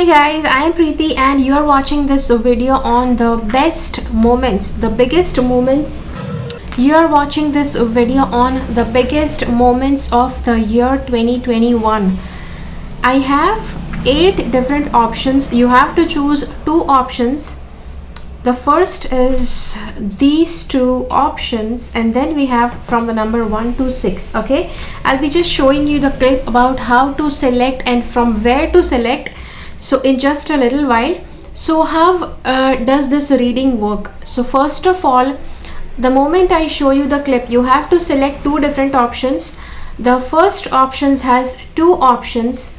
Hi guys, I am Preeti and you are watching this video on the best moments, the biggest moments. You are watching this video on the biggest moments of the year 2021. I have 8 different options. You have to choose 2 options. The first is these 2 options, and then we have from the number 1 to 6. Okay, I'll be just showing you the clip about how to select and from where to select. So in just a little while. So how does this reading work? So first of all, the moment I show you the clip, you have to select 2 different options. The first option has 2 options.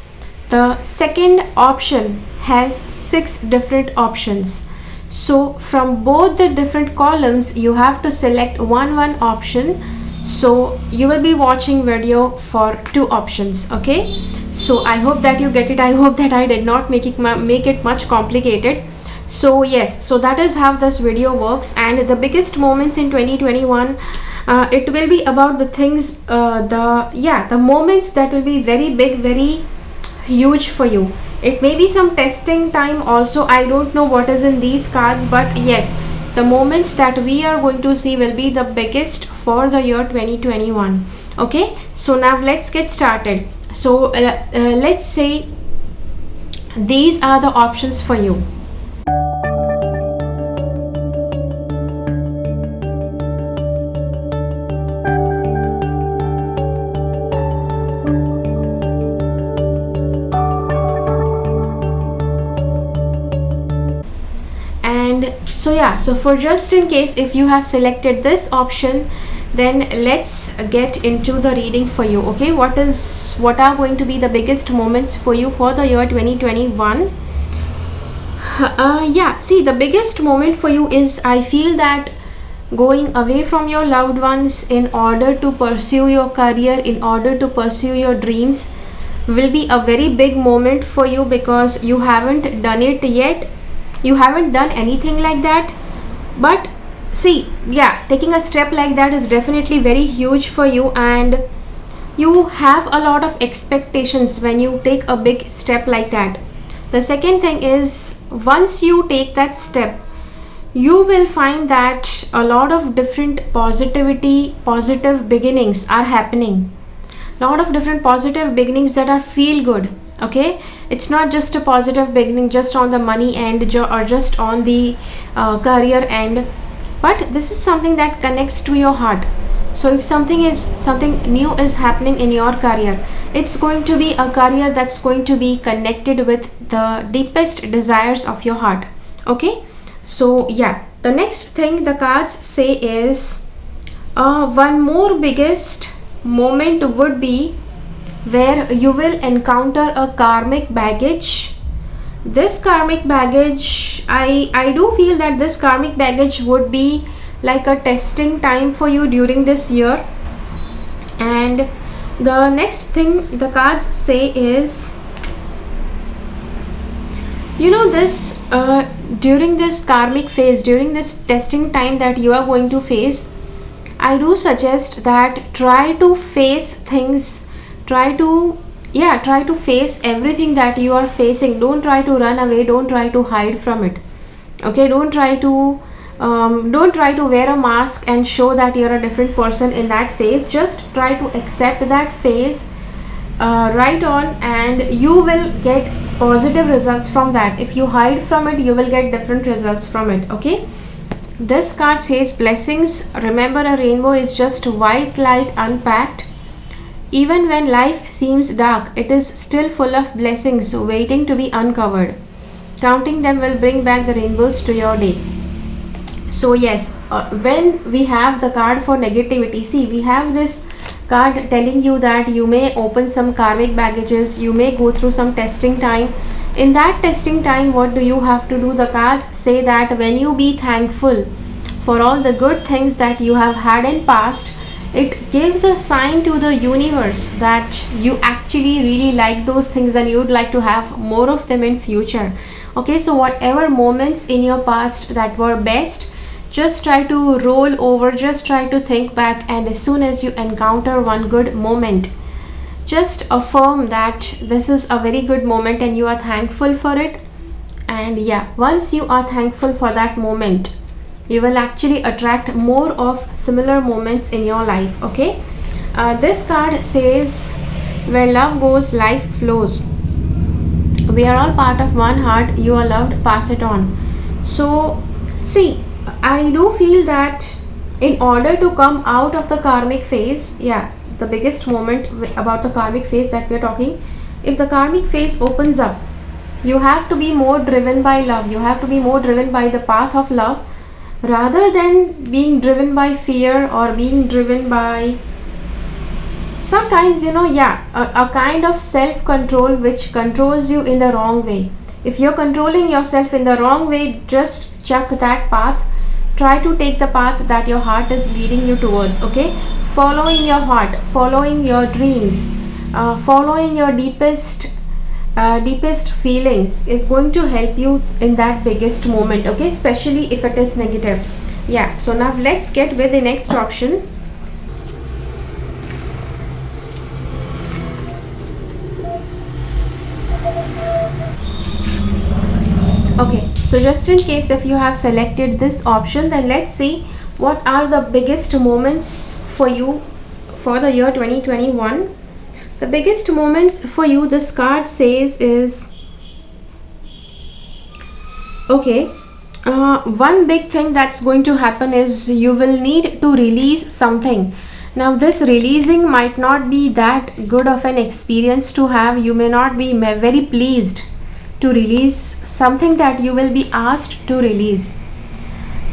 The second option has 6 different options. So from both the different columns you have to select one option. So you will be watching video for 2 options. Okay, so I hope that you get it. I hope that I did not make it much complicated. So yes, so that is how this video works. And the biggest moments in 2021, it will be about the things, the moments that will be very big, very huge for you. It may be some testing time also. I don't know what is in these cards, but yes, the moments that we are going to see will be the biggest for the year 2021. Okay, so now let's get started. So let's say these are the options for you. So yeah, so for just in case if you have selected this option, then let's get into the reading for you. Okay, what are going to be the biggest moments for you for the year 2021? See, the biggest moment for you is, I feel that going away from your loved ones in order to pursue your career, in order to pursue your dreams, will be a very big moment for you, because you haven't done it yet. You haven't done anything like that, but see, yeah, taking a step like that is definitely very huge for you, and you have a lot of expectations when you take a big step like that. The second thing is, once you take that step, you will find that a lot of different positive beginnings are happening. Lot of different positive beginnings that are feel good. Okay, it's not just a positive beginning just on the money end or just on the career end, but this is something that connects to your heart. So if something new is happening in your career, it's going to be a career that's going to be connected with the deepest desires of your heart. Okay, so yeah, the next thing the cards say is, one more biggest moment would be where you will encounter a karmic baggage. This karmic baggage, I do feel that this karmic baggage would be like a testing time for you during this year. And the next thing the cards say is, you know, this during this karmic phase, during this testing time that you are going to face, I do suggest that try to face things. Try to face everything that you are facing. Don't try to run away, don't try to hide from it. Okay, don't try to wear a mask and show that you're a different person in that phase. Just try to accept that phase right on, and you will get positive results from that. If you hide from it, you will get different results from it. Okay, this card says blessings. Remember, a rainbow is just white light unpacked. Even when life seems dark, it is still full of blessings waiting to be uncovered. Counting them will bring back the rainbows to your day. So yes, when we have the card for negativity, see, we have this card telling you that you may open some karmic baggages, you may go through some testing time. In that testing time, what do you have to do? The cards say that when you be thankful for all the good things that you have had in past, it gives a sign to the universe that you actually really like those things and you would like to have more of them in future. Okay, so whatever moments in your past that were best, just try to roll over, just try to think back, and as soon as you encounter one good moment, just affirm that this is a very good moment and you are thankful for it. And yeah, once you are thankful for that moment, you will actually attract more of similar moments in your life. Okay, this card says, where love goes, life flows. We are all part of one heart. You are loved, pass it on. So see, I do feel that in order to come out of the karmic phase, yeah, the biggest moment about the karmic phase that we are talking, if the karmic phase opens up, you have to be more driven by love. You have to be more driven by the path of love, rather than being driven by fear or being driven by sometimes, a kind of self-control which controls you in the wrong way. If you're controlling yourself in the wrong way, just chuck that path. Try to take the path that your heart is leading you towards. Okay, following your heart, following your dreams, following your deepest feelings is going to help you in that biggest moment. Okay, especially if it is negative. Yeah, so now let's get with the next option. Okay, so just in case if you have selected this option, then let's see what are the biggest moments for you for the year 2021. The biggest moments for you, this card says, is okay, one big thing that's going to happen is you will need to release something. Now this releasing might not be that good of an experience to have. You may not be very pleased to release something that you will be asked to release.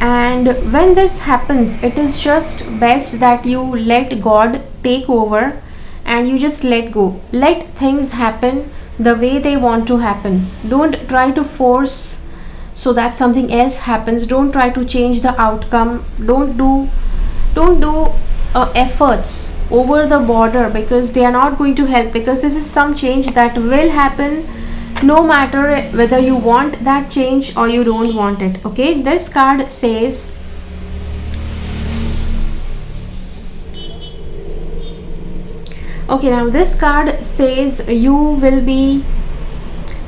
And when this happens, it is just best that you let God take over and you just let go. Let things happen the way they want to happen. Don't try to force so that something else happens. Don't try to change the outcome. Don't do efforts over the border, because they are not going to help, because this is some change that will happen no matter whether you want that change or you don't want it. Okay, this card says, okay, now this card says you will be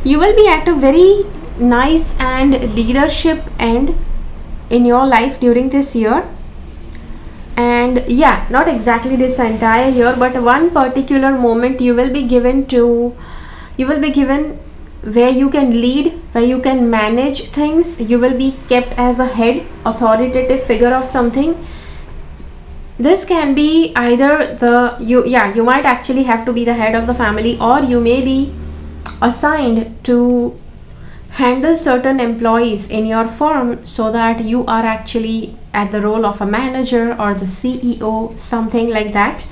at a very nice and leadership end in your life during this year. And yeah, not exactly this entire year, but one particular moment you will be given where you can lead, where you can manage things. You will be kept as a head, authoritative figure of something. This can be either you might actually have to be the head of the family, or you may be assigned to handle certain employees in your firm, so that you are actually at the role of a manager or the CEO, something like that.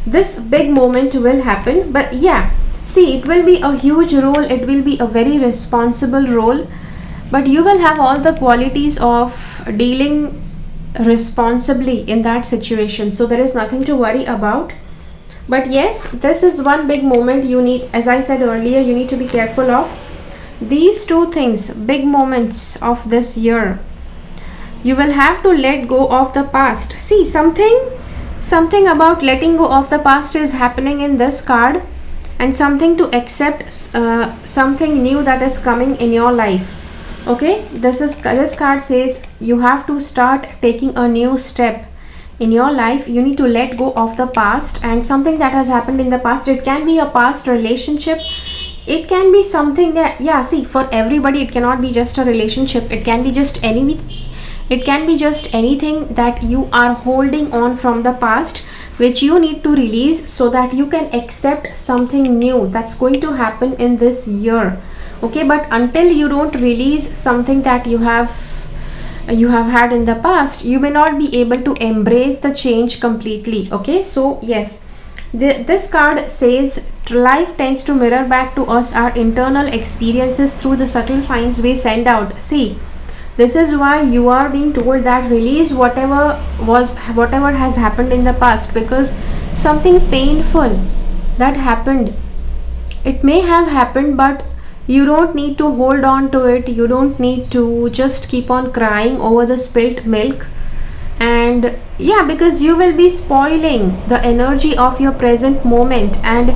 This big moment will happen, but yeah, see, it will be a huge role, it will be a very responsible role, but you will have all the qualities of dealing responsibly in that situation, so there is nothing to worry about. But yes, this is one big moment you need, as I said earlier, you need to be careful of these two things, big moments of this year. You will have to let go of the past. See, something about letting go of the past is happening in this card, and something to accept something new that is coming in your life. Okay, this card says you have to start taking a new step in your life. You need to let go of the past and something that has happened in the past. It can be a past relationship, it can be something that, yeah, see, for everybody it cannot be just a relationship, it can be just anything that you are holding on from the past, which you need to release so that you can accept something new that's going to happen in this year. Okay, but until you don't release something that you have had in the past, you may not be able to embrace the change completely. Okay, so yes, this card says life tends to mirror back to us our internal experiences through the subtle signs we send out. See, this is why you are being told that release whatever has happened in the past, because something painful that happened, it may have happened, but you don't need to hold on to it. You don't need to just keep on crying over the spilt milk. And yeah, because you will be spoiling the energy of your present moment, and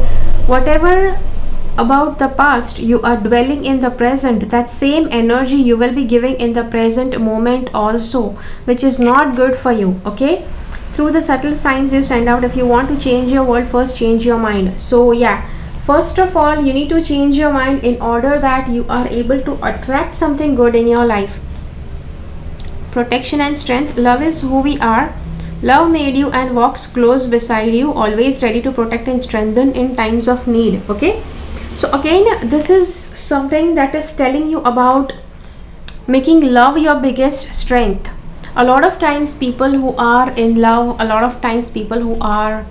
whatever about the past you are dwelling in the present, that same energy you will be giving in the present moment also, which is not good for you. Okay, through the subtle signs you send out, if you want to change your world, first change your mind. So yeah, first of all you need to change your mind in order that you are able to attract something good in your life. Protection and strength. Love is who we are. Love made you and walks close beside you, always ready to protect and strengthen in times of need. Okay, so again, this is something that is telling you about making love your biggest strength. A lot of times people who are in love, a lot of times people who are,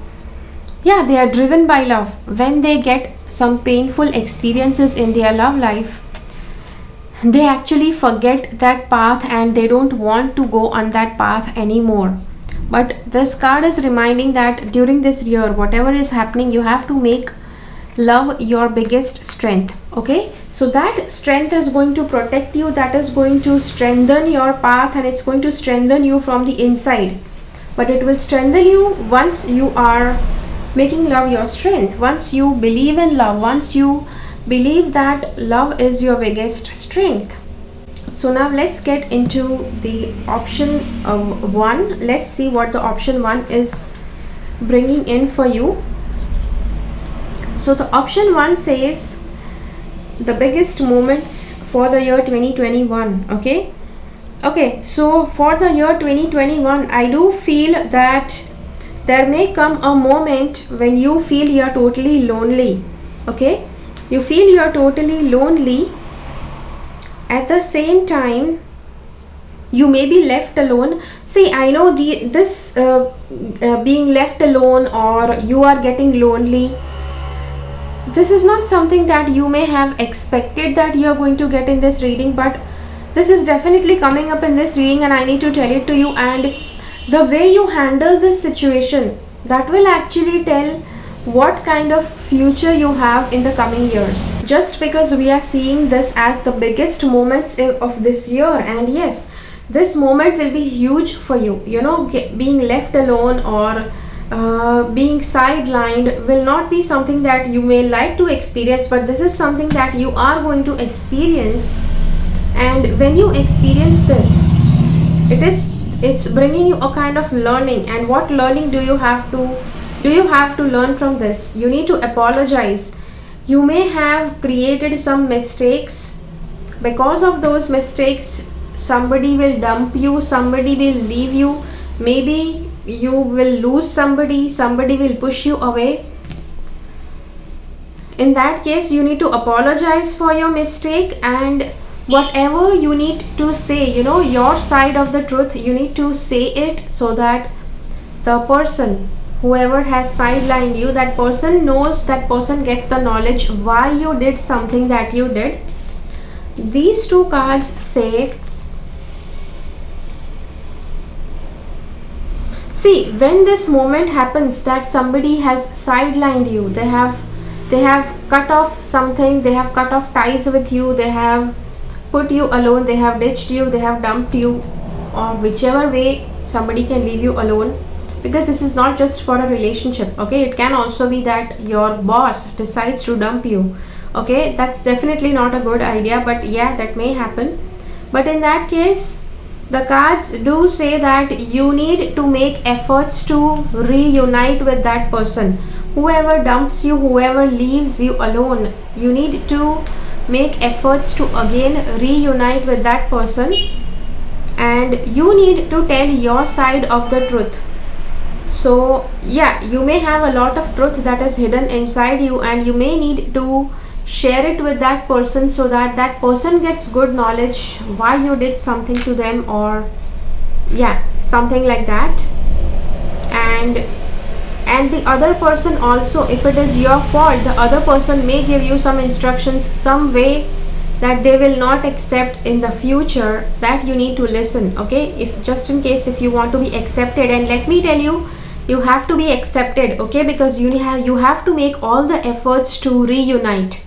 yeah, they are driven by love. When they get some painful experiences in their love life, they actually forget that path and they don't want to go on that path anymore. But this card is reminding that during this year, whatever is happening, you have to make love your biggest strength. Okay, so that strength is going to protect you, that is going to strengthen your path, and it's going to strengthen you from the inside. But it will strengthen you once you are making love your strength, once you believe in love, once you believe that love is your biggest strength. So now let's get into the option 1. Let's see what the option 1 is bringing in for you. So the option 1 says the biggest moments for the year 2021. Okay, so for the year 2021, I do feel that there may come a moment when you feel you're totally lonely. Okay, you feel you're totally lonely. At the same time, you may be left alone. See, I know this being left alone or you are getting lonely, this is not something that you may have expected that you are going to get in this reading, but this is definitely coming up in this reading and I need to tell it to you. And the way you handle this situation, that will actually tell what kind of future you have in the coming years. Just because we are seeing this as the biggest moments of this year, and yes, this moment will be huge for you. You know, being left alone or being sidelined will not be something that you may like to experience, but this is something that you are going to experience. And when you experience this, it's bringing you a kind of learning. And what learning do you have to learn from this? You need to apologize. You may have created some mistakes. Because of those mistakes, somebody will dump you, somebody will leave you, maybe you will lose somebody will push you away. In that case, you need to apologize for your mistake, and whatever you need to say, you know, your side of the truth, you need to say it so that the person, whoever has sidelined you, that person knows, that person gets the knowledge why you did something that you did. These two cards say, see, when this moment happens that somebody has sidelined you, they have cut off something, they have cut off ties with you, they have put you alone, they have ditched you, they have dumped you, or whichever way somebody can leave you alone. Because this is not just for a relationship. Okay, it can also be that your boss decides to dump you. Okay, that's definitely not a good idea, but yeah, that may happen. But in that case, the cards do say that you need to make efforts to reunite with that person. Whoever dumps you, whoever leaves you alone, you need to make efforts to again reunite with that person, and you need to tell your side of the truth. So yeah, you may have a lot of truth that is hidden inside you, and you may need to share it with that person so that that person gets good knowledge why you did something to them, or yeah, something like that. And the other person also, if it is your fault, the other person may give you some instructions, some way that they will not accept in the future, that you need to listen. Okay, if just in case if you want to be accepted, and let me tell you, you have to be accepted. Okay, because you have to make all the efforts to reunite.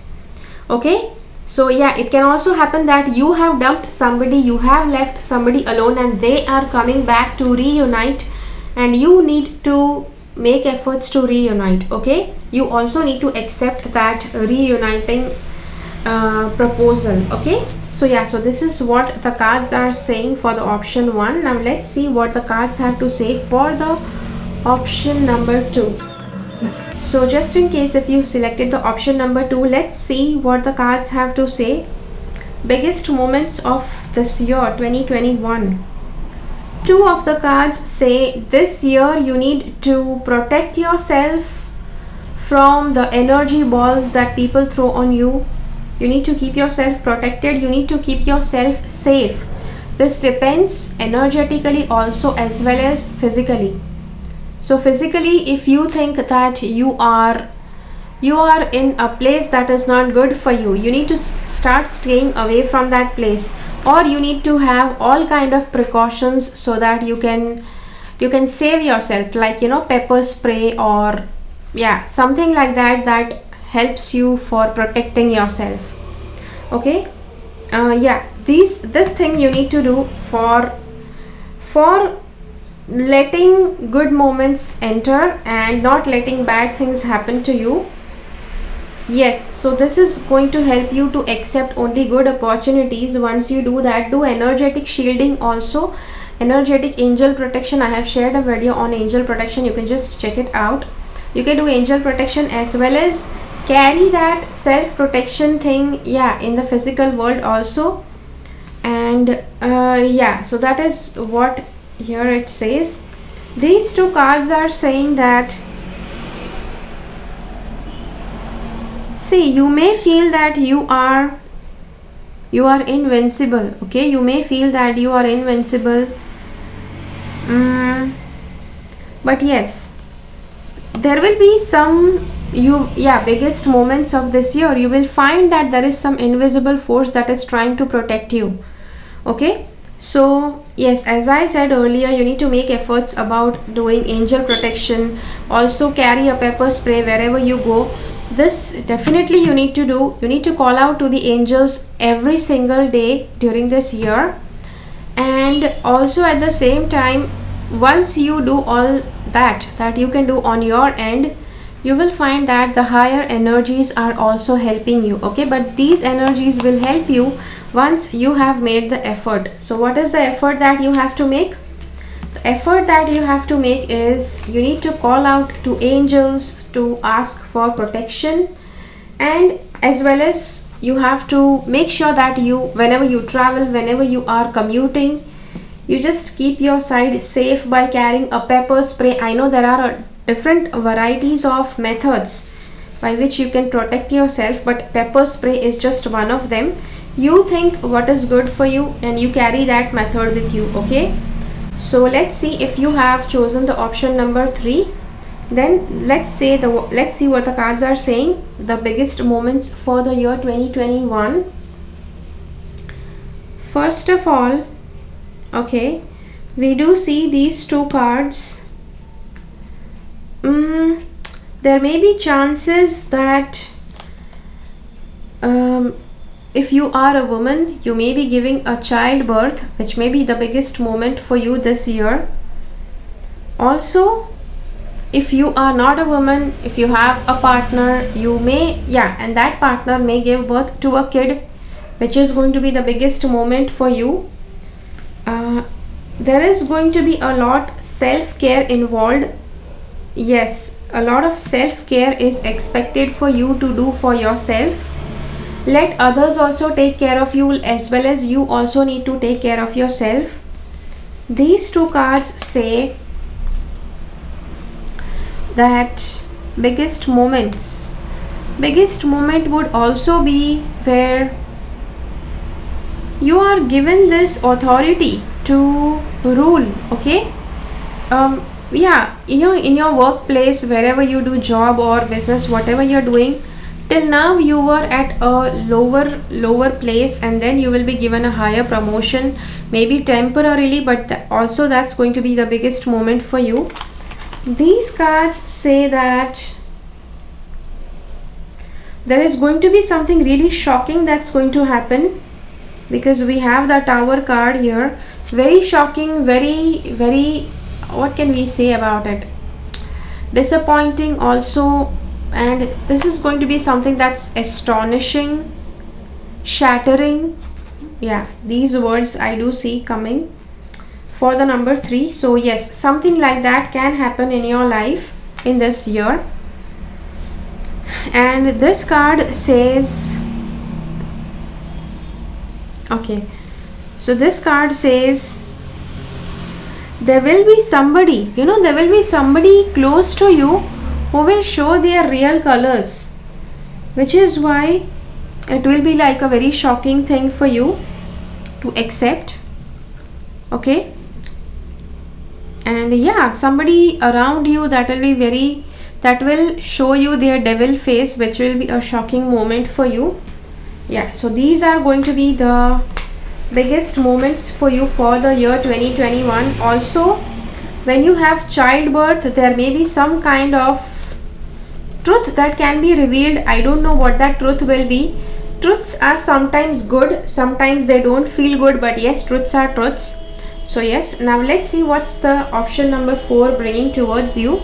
Okay, so yeah, it can also happen that you have dumped somebody, you have left somebody alone, and they are coming back to reunite, and you need to make efforts to reunite. Okay, you also need to accept that reuniting proposal. Okay, so yeah, so this is what the cards are saying for the option 1. Now let's see what the cards have to say for the option number 2. So just in case if you selected the option number 2, let's see what the cards have to say. Biggest moments of this year 2021. 2 of the cards say this year you need to protect yourself from the energy balls that people throw on you. You need to keep yourself protected. You need to keep yourself safe. This depends energetically also as well as physically. So physically, if you think that you are in a place that is not good for you, you need to start staying away from that place, or you need to have all kind of precautions so that you can save yourself, like pepper spray or yeah, something like that that helps you for protecting yourself. Okay, yeah, this thing you need to do for letting good moments enter and not letting bad things happen to you. Yes, so this is going to help you to accept only good opportunities. Once you do that, do energetic shielding also, energetic angel protection. I have shared a video on angel protection, you can just check it out. You can do angel protection as well as carry that self protection thing, yeah, in the physical world also. And yeah, so that is what here it says. These 2 cards are saying that, see, you may feel that you are invincible. Okay, you may feel that you are invincible, but yes, there will be some biggest moments of this year you will find that there is some invisible force that is trying to protect you. Okay, so yes, as I said earlier, you need to make efforts about doing angel protection. Also carry a pepper spray wherever you go. This definitely you need to do. You need to call out to the angels every single day during this year. And also at the same time, once you do all that you can do on your end, you will find that the higher energies are also helping you. Okay, but these energies will help you once you have made the effort. So what is the effort that you have to make? The effort that you have to make is you need to call out to angels to ask for protection, and as well as you have to make sure that whenever you travel, whenever you are commuting, you just keep your side safe by carrying a pepper spray. I know there are different varieties of methods by which you can protect yourself, but pepper spray is just one of them. You think what is good for you and you carry that method with you. Okay, so let's see if you have chosen the option number 3. Then let's see what the cards are saying. The biggest moments for the year 2021. First of all, okay, we do see these 2 cards. There may be chances that if you are a woman, you may be giving a childbirth, which may be the biggest moment for you this year. Also, if you are not a woman, if you have a partner, you may, and that partner may give birth to a kid, which is going to be the biggest moment for you. There is going to be a lot self-care involved. Yes, a lot of self-care is expected for you to do for yourself. Let others also take care of you, as well as you also need to take care of yourself. These 2 cards say that biggest moment would also be where you are given this authority to rule. Okay, in your workplace, wherever you do job or business, whatever you're doing, till now you were at a lower place, and then you will be given a higher promotion, maybe temporarily, but also that's going to be the biggest moment for you. These cards say that there is going to be something really shocking that's going to happen, because we have the Tower card here. Very shocking, very, very, what can we say about it? disappointing also, and this is going to be something that's astonishing, shattering. Yeah, these words I do see coming for the number 3. So yes, something like that can happen in your life in this year. And this card says, okay, so this card says there will be somebody, there will be somebody close to you who will show their real colors, which is why it will be like a very shocking thing for you to accept. Okay, and yeah, somebody around you that will show you their devil face, which will be a shocking moment for you. Yeah, so these are going to be the biggest moments for you for the year 2021. Also, when you have childbirth, there may be some kind of truth that can be revealed. I don't know what that truth will be. Truths are sometimes good, sometimes they don't feel good, but yes, truths are truths. So yes, now let's see what's the option number 4 bringing towards you.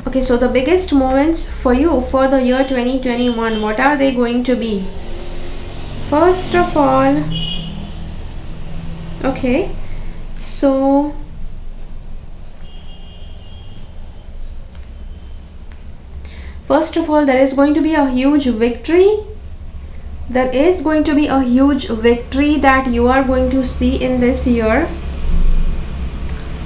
Okay, so the biggest moments for you for the year 2021, what are they going to be? First of all, okay, so first of all, there is going to be a huge victory. There is going to be a huge victory that you are going to see in this year.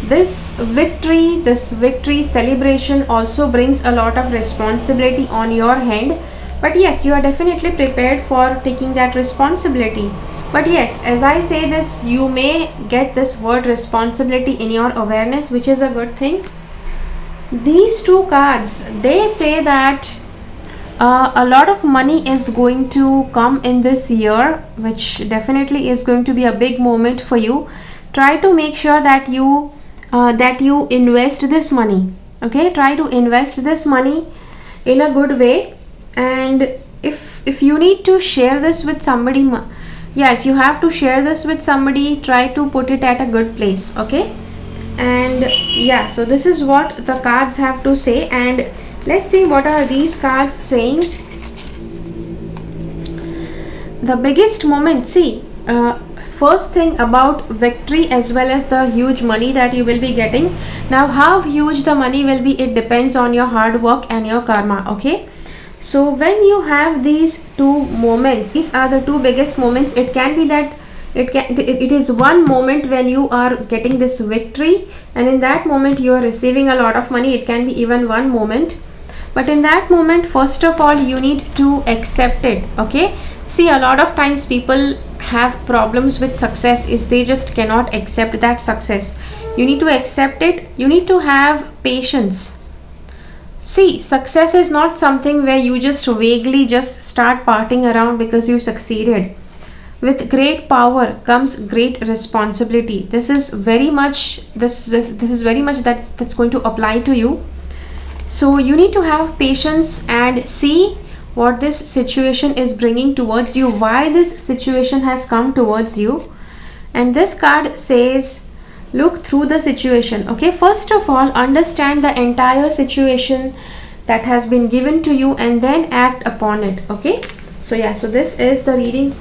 This victory celebration also brings a lot of responsibility on your hand, but yes, you are definitely prepared for taking that responsibility. But yes, as I say this, you may get this word responsibility in your awareness, which is a good thing. These two cards, they say that a lot of money is going to come in this year, which definitely is going to be a big moment for you. Try to make sure that you invest this money. Okay, try to invest this money in a good way. And if you need to share this with somebody, yeah, if you have to share this with somebody, try to put it at a good place. Okay, and yeah, so this is what the cards have to say, and let's see what are these cards saying. The biggest moment, see, first thing about victory as well as the huge money that you will be getting. Now, how huge the money will be, it depends on your hard work and your karma. Okay, so when you have these two moments, these are the two biggest moments. It can be that it is one moment when you are getting this victory, and in that moment you are receiving a lot of money. It can be even one moment, but in that moment, first of all, you need to accept it. Okay, see, a lot of times people have problems with success is they just cannot accept that success. You need to accept it. You need to have patience. See, success is not something where you just vaguely just start partying around because you succeeded. With great power comes great responsibility. This is very much that's going to apply to you. So you need to have patience and see what this situation is bringing towards you, why this situation has come towards you. And this card says, look through the situation. Okay, first of all, understand the entire situation that has been given to you and then act upon it. Okay, so yeah, so this is the reading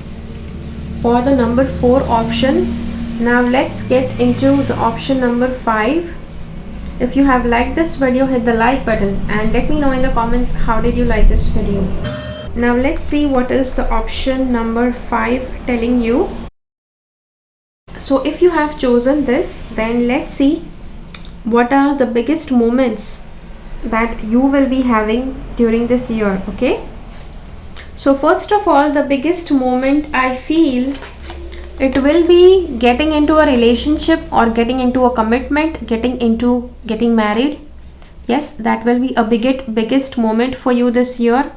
for the number 4 option. Now let's get into the option number 5. If you have liked this video, hit the like button and let me know in the comments how did you like this video. Now let's see what is the option number 5 telling you. So if you have chosen this, then let's see what are the biggest moments that you will be having during this year. Okay, so first of all, the biggest moment, I feel it will be getting into a relationship or getting into a commitment, getting married. Yes, that will be a biggest moment for you this year.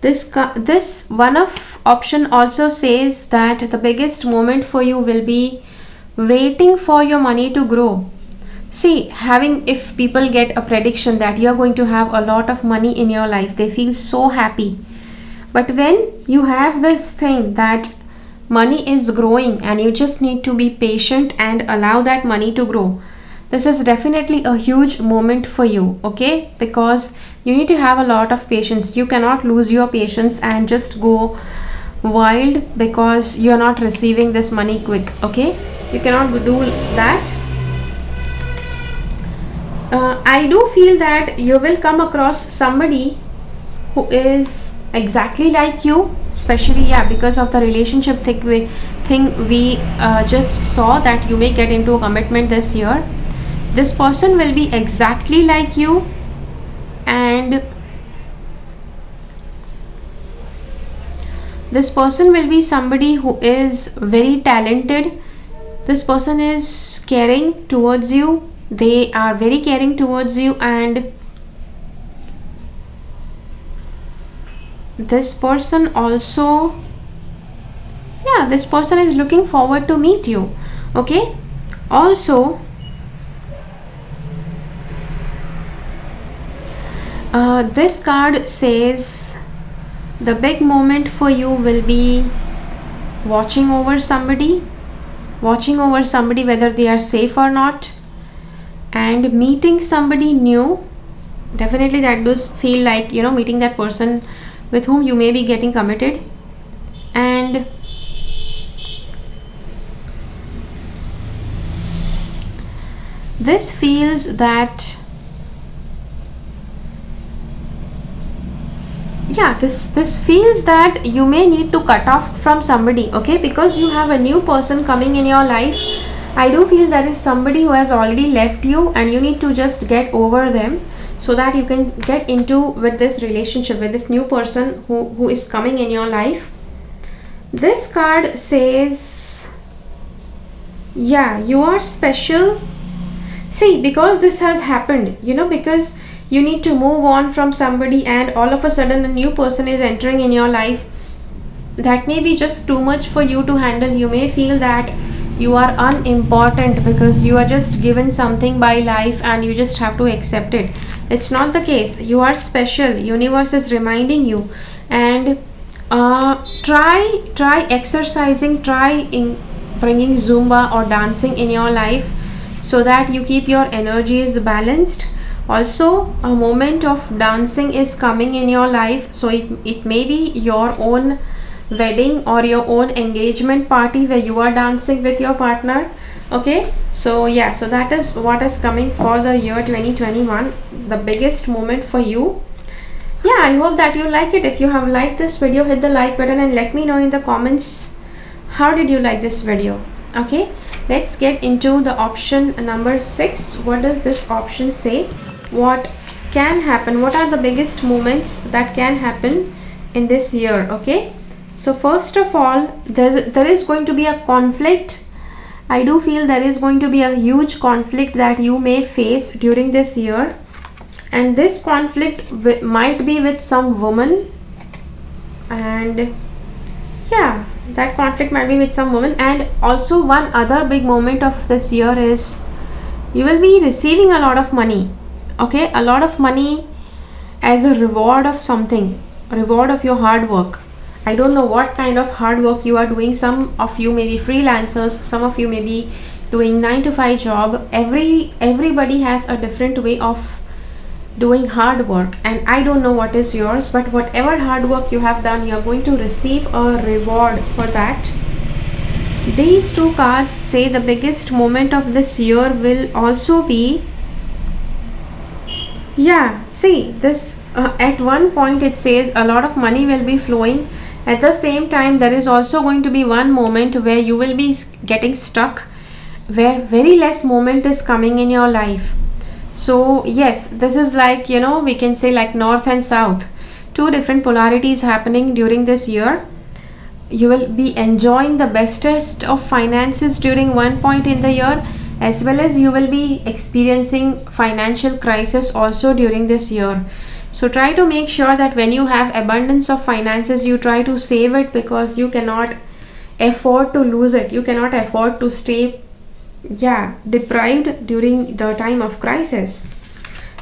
This one of option also says that the biggest moment for you will be waiting for your money to grow. See, if people get a prediction that you are going to have a lot of money in your life, they feel so happy. But when you have this thing that money is growing and you just need to be patient and allow that money to grow, this is definitely a huge moment for you, okay? Because you need to have a lot of patience. You cannot lose your patience and just go wild because you're not receiving this money quick, okay? You cannot do that. I do feel that you will come across somebody who is exactly like you, especially, yeah, because of the relationship thing we just saw, that you may get into a commitment this year. This person will be exactly like you, and this person will be somebody who is very talented. This person is caring towards you. They are very caring towards you, and this person also, yeah, this person is looking forward to meet you, okay? Also, this card says the big moment for you will be watching over somebody, whether they are safe or not, and meeting somebody new. Definitely that does feel like, you know, meeting that person with whom you may be getting committed. And this feels that, yeah, this feels that you may need to cut off from somebody, okay? Because you have a new person coming in your life. I do feel there is somebody who has already left you, and you need to just get over them so that you can get into with this relationship with this new person who is coming in your life. This card says, yeah, you are special. See, because this has happened, you know, because you need to move on from somebody, and all of a sudden a new person is entering in your life. That may be just too much for you to handle. You may feel that you are unimportant because you are just given something by life and you just have to accept it. It's not the case. You are special. Universe is reminding you. And try exercising, try bringing Zumba or dancing in your life so that you keep your energies balanced. Also, a moment of dancing is coming in your life, so it may be your own wedding or your own engagement party where you are dancing with your partner, okay? So yeah, so that is what is coming for the year 2021, the biggest moment for you. Yeah, I hope that you like it. If you have liked this video, hit the like button and let me know in the comments how did you like this video, okay? Let's get into the option number 6. What does this option say? What can happen? What are the biggest moments that can happen in this year, okay? So first of all, there is going to be a conflict. I do feel there is going to be a huge conflict that you may face during this year, and this conflict might be with some woman, and yeah, that conflict might be with some woman. And also one other big moment of this year is you will be receiving a lot of money, okay? A lot of money as a reward of something, a reward of your hard work. I don't know what kind of hard work you are doing. Some of you may be freelancers, some of you may be doing 9-to-5 job. Everybody has a different way of doing hard work, and I don't know what is yours, but whatever hard work you have done, you are going to receive a reward for that. These two cards say the biggest moment of this year will also be, yeah, see this at one point it says a lot of money will be flowing. At the same time, there is also going to be one moment where you will be getting stuck, where very less moment is coming in your life. So yes, this is like, you know, we can say like north and south, two different polarities happening during this year. You will be enjoying the bestest of finances during one point in the year, as well as you will be experiencing financial crisis also during this year. So try to make sure that when you have abundance of finances, you try to save it, because you cannot afford to lose it. You cannot afford to stay, yeah, deprived during the time of crisis.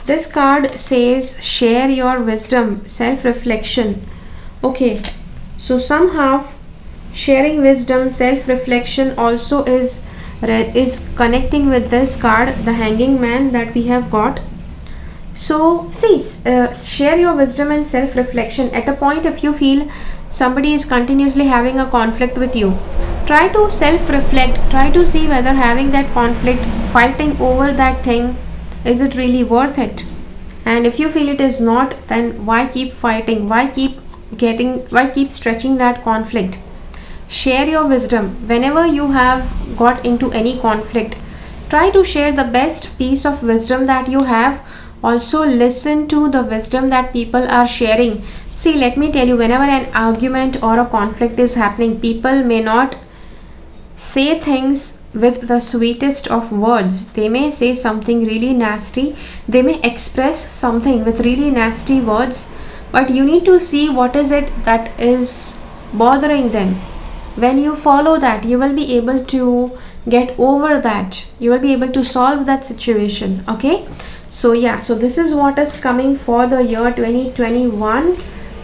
This card says share your wisdom, self-reflection. Okay, so somehow sharing wisdom, self-reflection also is is connecting with this card, the Hanging Man that we have got. So see, share your wisdom and self-reflection. At a point, if you feel somebody is continuously having a conflict with you, try to self-reflect, try to see whether having that conflict, fighting over that thing, is it really worth it? And if you feel it is not, then why keep fighting? Why keep stretching that conflict? Share your wisdom. Whenever you have got into any conflict, try to share the best piece of wisdom that you have. Also listen to the wisdom that people are sharing. See, let me tell you, whenever an argument or a conflict is happening, people may not say things with the sweetest of words. They may say something really nasty, they may express something with really nasty words, but you need to see what is it that is bothering them. When you follow that, you will be able to get over that, you will be able to solve that situation. Okay, so yeah, so this is what is coming for the year 2021.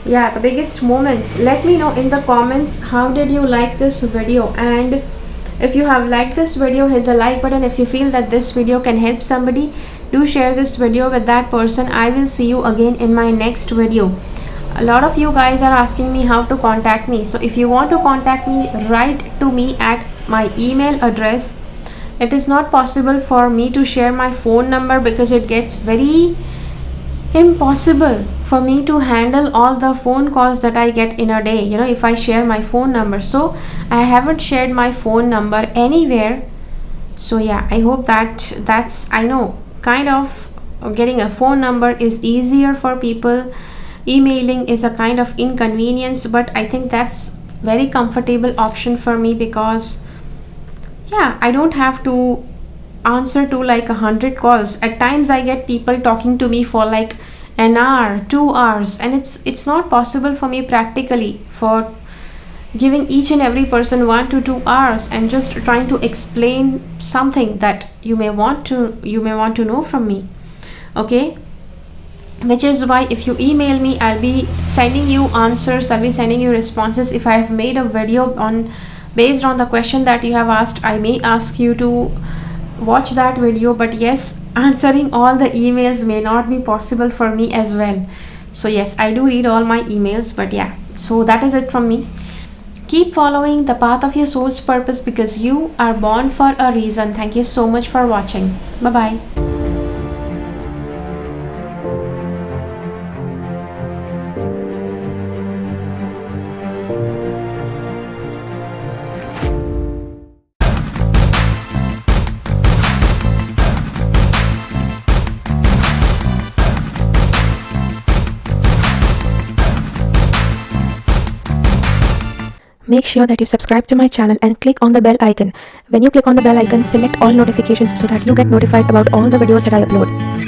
Yeah, the biggest moments. Let me know in the comments how did you like this video, and if you have liked this video, hit the like button. If you feel that this video can help somebody, do share this video with that person. I will see you again in my next video. A lot of you guys are asking me how to contact me. So if you want to contact me, write to me at my email address. It is not possible for me to share my phone number because it gets very impossible for me to handle all the phone calls that I get in a day, you know, if I share my phone number. So I haven't shared my phone number anywhere. So yeah, I hope that's I know kind of getting a phone number is easier for people. Emailing is a kind of inconvenience, but I think that's very comfortable option for me because yeah, I don't have to answer to like 100 calls. At times I get people talking to me for like an hour, 2 hours, and it's not possible for me practically for giving each and every person 1 to 2 hours and just trying to explain something that you may want to know from me. Okay, which is why if you email me, I'll be sending you answers, I'll be sending you responses. If I have made a video on based on the question that you have asked, I may ask you to watch that video, but yes, answering all the emails may not be possible for me as well. So yes, I do read all my emails, but yeah, so that is it from me. Keep following the path of your soul's purpose because you are born for a reason. Thank you so much for watching. Bye bye. Make sure that you subscribe to my channel and click on the bell icon. When you click on the bell icon, select all notifications so that you get notified about all the videos that I upload.